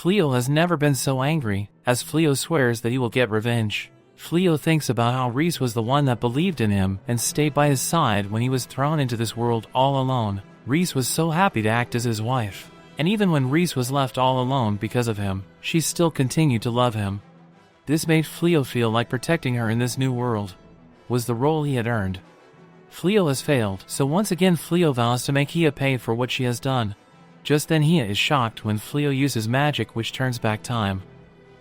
Fleo has never been so angry, as Fleo swears that he will get revenge. Fleo thinks about how Rhys was the one that believed in him and stayed by his side when he was thrown into this world all alone. Rhys was so happy to act as his wife. And even when Rhys was left all alone because of him, she still continued to love him. This made Fleo feel like protecting her in this new world was the role he had earned. Fleo has failed, so once again Fleo vows to make Heeya pay for what she has done. Just then Heeya is shocked when Fleo uses magic which turns back time.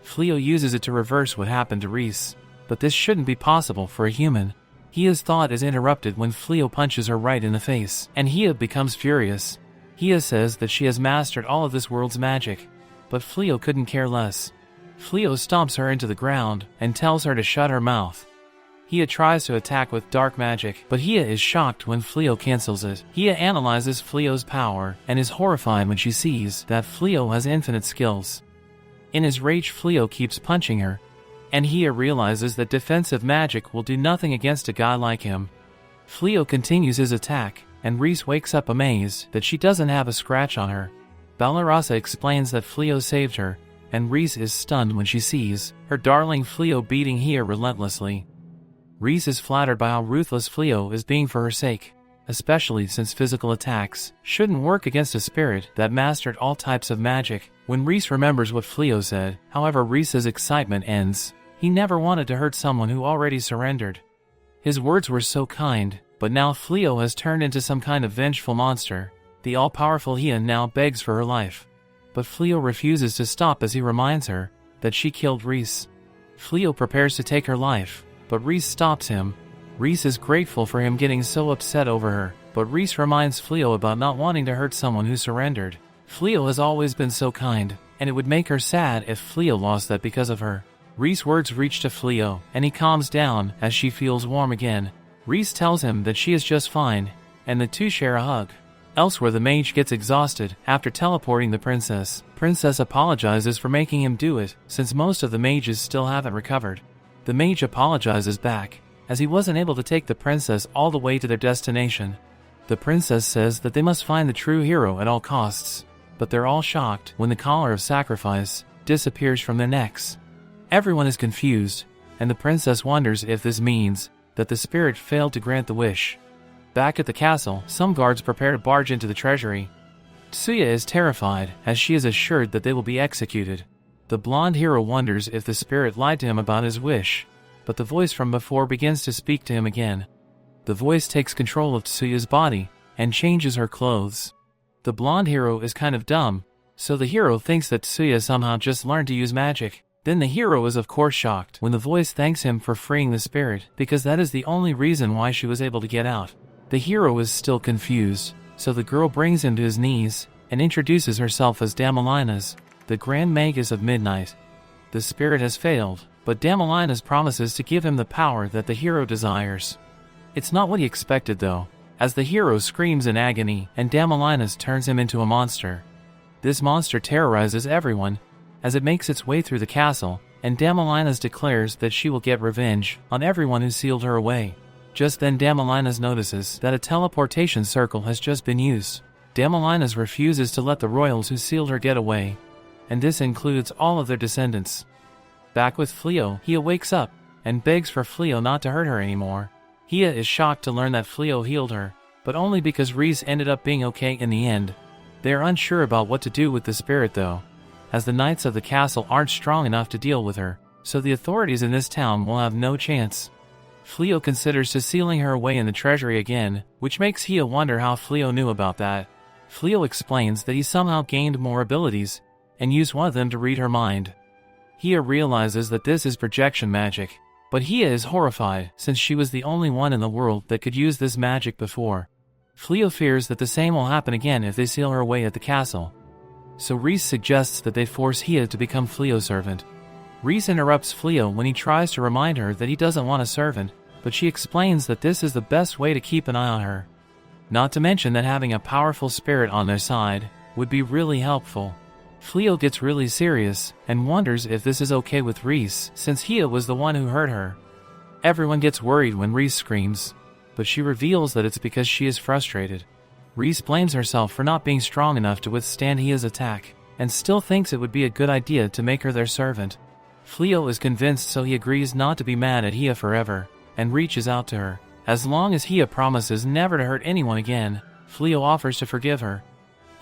Fleo uses it to reverse what happened to Rhys. But this shouldn't be possible for a human. Heeya's thought is interrupted when Fleo punches her right in the face, and Heeya becomes furious. Heeya says that she has mastered all of this world's magic, but Fleo couldn't care less. Fleo stomps her into the ground and tells her to shut her mouth. Heeya tries to attack with dark magic, but Heeya is shocked when Fleo cancels it. Heeya analyzes Fleo's power and is horrified when she sees that Fleo has infinite skills. In his rage, Fleo keeps punching her, and Heeya realizes that defensive magic will do nothing against a guy like him. Fleo continues his attack, and Rhys wakes up amazed that she doesn't have a scratch on her. Balarasa explains that Fleo saved her, and Rhys is stunned when she sees her darling Fleo beating Heeya relentlessly. Rhys is flattered by how ruthless Fleo is being for her sake, especially since physical attacks shouldn't work against a spirit that mastered all types of magic. When Rhys remembers what Fleo said, however, Rhys's excitement ends. He never wanted to hurt someone who already surrendered. His words were so kind, but now Fleo has turned into some kind of vengeful monster. The all-powerful Heeya now begs for her life. But Fleo refuses to stop as he reminds her that she killed Rhys. Fleo prepares to take her life, but Rhys stops him. Rhys is grateful for him getting so upset over her, but Rhys reminds Fleo about not wanting to hurt someone who surrendered. Fleo has always been so kind, and it would make her sad if Fleo lost that because of her. Rhys' words reach to Fleo, and he calms down as she feels warm again. Rhys tells him that she is just fine, and the two share a hug. Elsewhere, the mage gets exhausted after teleporting the princess. Princess apologizes for making him do it, since most of the mages still haven't recovered. The mage apologizes back, as he wasn't able to take the princess all the way to their destination. The princess says that they must find the true hero at all costs, but they're all shocked when the collar of sacrifice disappears from their necks. Everyone is confused, and the princess wonders if this means that the spirit failed to grant the wish. Back at the castle, some guards prepare to barge into the treasury. Tsuya is terrified, as she is assured that they will be executed. The blonde hero wonders if the spirit lied to him about his wish, but the voice from before begins to speak to him again. The voice takes control of Tsuya's body and changes her clothes. The blonde hero is kind of dumb, so the hero thinks that Tsuya somehow just learned to use magic. Then the hero is of course shocked when the voice thanks him for freeing the spirit, because that is the only reason why she was able to get out. The hero is still confused, so the girl brings him to his knees and introduces herself as Damalinas, the Grand Magus of Midnight. The spirit has failed, but Damalinas promises to give him the power that the hero desires. It's not what he expected though, as the hero screams in agony and Damalinas turns him into a monster. This monster terrorizes everyone as it makes its way through the castle, and Damalinas declares that she will get revenge on everyone who sealed her away. Just then Damalinas notices that a teleportation circle has just been used. Damalinas refuses to let the royals who sealed her get away, and this includes all of their descendants. Back with Fleo, Heeya wakes up and begs for Fleo not to hurt her anymore. Heeya is shocked to learn that Fleo healed her, but only because Rhys ended up being okay in the end. They are unsure about what to do with the spirit though, as the knights of the castle aren't strong enough to deal with her, so the authorities in this town will have no chance. Fleo considers to sealing her away in the treasury again, which makes Heeya wonder how Fleo knew about that. Fleo explains that he somehow gained more abilities, and used one of them to read her mind. Heeya realizes that this is projection magic, but Heeya is horrified since she was the only one in the world that could use this magic before. Fleo fears that the same will happen again if they seal her away at the castle. So Rhys suggests that they force Heeya to become Fleo's servant. Rhys interrupts Fleo when he tries to remind her that he doesn't want a servant, but she explains that this is the best way to keep an eye on her. Not to mention that having a powerful spirit on their side would be really helpful. Fleo gets really serious and wonders if this is okay with Rhys since Heeya was the one who hurt her. Everyone gets worried when Rhys screams, but she reveals that it's because she is frustrated. Rhys blames herself for not being strong enough to withstand Heeya's attack. and still thinks it would be a good idea to make her their servant. Fleo is convinced, so he agrees not to be mad at Heeya forever, and reaches out to her. As long as Heeya promises never to hurt anyone again, Fleo offers to forgive her.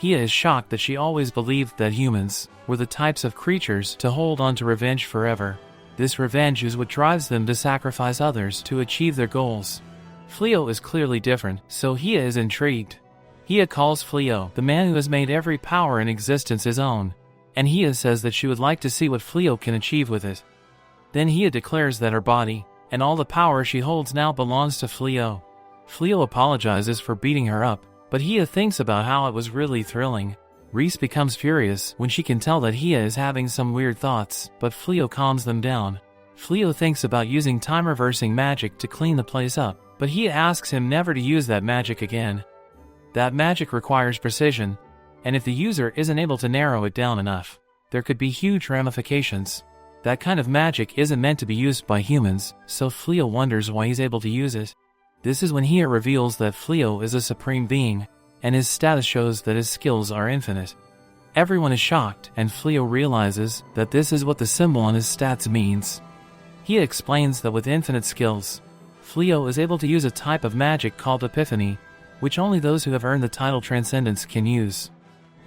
Heeya is shocked that she always believed that humans were the types of creatures to hold on to revenge forever. This revenge is what drives them to sacrifice others to achieve their goals. Fleo is clearly different, so Heeya is intrigued. Heeya calls Fleo the man who has made every power in existence his own, and Heeya says that she would like to see what Fleo can achieve with it. Then Heeya declares that her body and all the power she holds now belongs to Fleo. Fleo apologizes for beating her up, but Heeya thinks about how it was really thrilling. Rhys becomes furious when she can tell that Heeya is having some weird thoughts, but Fleo calms them down. Fleo thinks about using time-reversing magic to clean the place up, but Heeya asks him never to use that magic again. That magic requires precision, and if the user isn't able to narrow it down enough, there could be huge ramifications. That kind of magic isn't meant to be used by humans, so Fleo wonders why he's able to use it. This is when Heeya reveals that Fleo is a supreme being, and his status shows that his skills are infinite. Everyone is shocked, and Fleo realizes that this is what the symbol on his stats means. Heeya explains that with infinite skills, Fleo is able to use a type of magic called Epiphany, which only those who have earned the title Transcendence can use.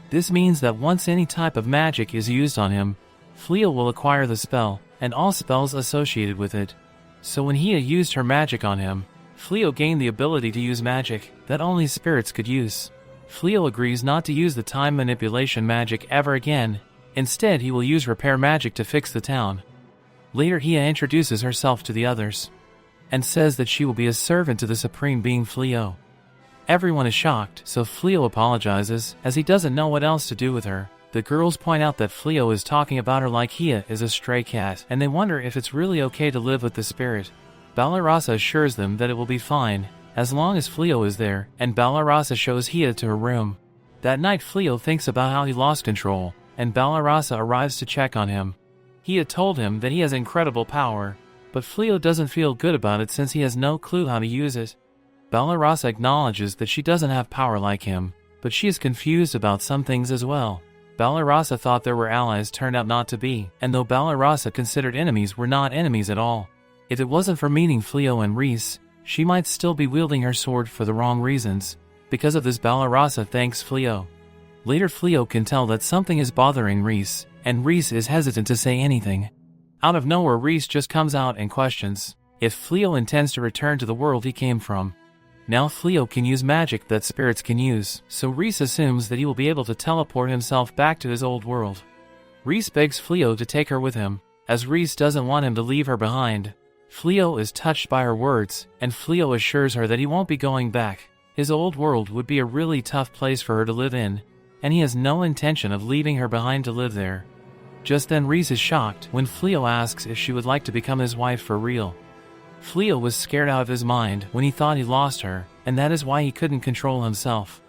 This means that once any type of magic is used on him, Fleo will acquire the spell, and all spells associated with it. So when Heeya used her magic on him, Fleo gained the ability to use magic that only spirits could use. Fleo agrees not to use the time manipulation magic ever again. Instead, he will use repair magic to fix the town. Later, Heeya introduces herself to the others, and says that she will be a servant to the supreme being Fleo. Everyone is shocked, so Fleo apologizes, as he doesn't know what else to do with her. The girls point out that Fleo is talking about her like Heeya is a stray cat, and they wonder if it's really okay to live with the spirit. Balarasa assures them that it will be fine, as long as Fleo is there, and Balarasa shows Heeya to her room. That night, Fleo thinks about how he lost control, and Balarasa arrives to check on him. Heeya told him that he has incredible power, but Fleo doesn't feel good about it since he has no clue how to use it. Balarasa acknowledges that she doesn't have power like him, but she is confused about some things as well. Balarasa thought there were allies, turned out not to be, and though Balarasa considered enemies were not enemies at all. If it wasn't for meeting Fleo and Rhys, she might still be wielding her sword for the wrong reasons. Because of this, Balarasa thanks Fleo. Later, Fleo can tell that something is bothering Rhys, and Rhys is hesitant to say anything. Out of nowhere, Rhys just comes out and questions if Fleo intends to return to the world he came from. Now Fleo can use magic that spirits can use, so Rhys assumes that he will be able to teleport himself back to his old world. Rhys begs Fleo to take her with him, as Rhys doesn't want him to leave her behind. Fleo is touched by her words, and Fleo assures her that he won't be going back. His old world would be a really tough place for her to live in, and he has no intention of leaving her behind to live there. Just then, Rhys is shocked when Fleo asks if she would like to become his wife for real. Fleo was scared out of his mind when he thought he lost her, and that is why he couldn't control himself.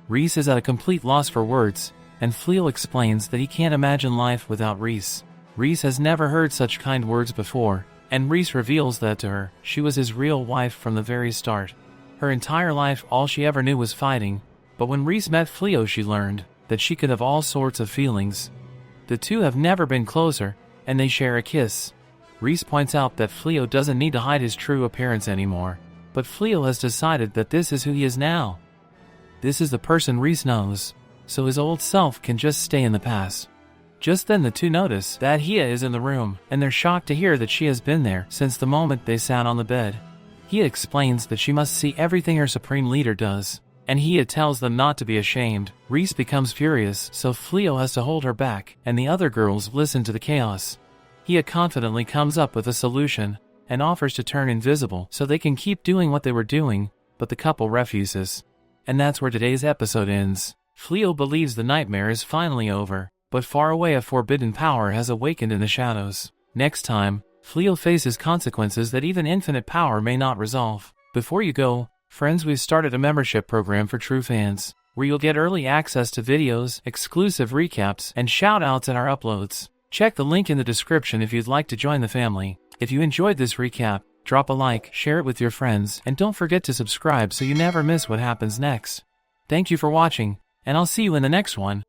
Rhys is at a complete loss for words, and Fleo explains that he can't imagine life without Rhys. Rhys has never heard such kind words before, and Rhys reveals that to her, she was his real wife from the very start. Her entire life, all she ever knew was fighting, but when Rhys met Fleo, she learned that she could have all sorts of feelings. The two have never been closer, and they share a kiss. Rhys points out that Fleo doesn't need to hide his true appearance anymore, but Fleo has decided that this is who he is now. This is the person Rhys knows, so his old self can just stay in the past. Just then, the two notice that Heeya is in the room, and they're shocked to hear that she has been there since the moment they sat on the bed. Heeya explains that she must see everything her supreme leader does, and Heeya tells them not to be ashamed. Rhys becomes furious, so Fleo has to hold her back, and the other girls listen to the chaos. Heeya confidently comes up with a solution, and offers to turn invisible so they can keep doing what they were doing, but the couple refuses. And that's where today's episode ends. Fleo believes the nightmare is finally over, but far away a forbidden power has awakened in the shadows. Next time, Fleo faces consequences that even infinite power may not resolve. Before you go, friends, we've started a membership program for true fans, where you'll get early access to videos, exclusive recaps, and shout-outs in our uploads. Check the link in the description if you'd like to join the family. If you enjoyed this recap, drop a like, share it with your friends, and don't forget to subscribe so you never miss what happens next. Thank you for watching, and I'll see you in the next one.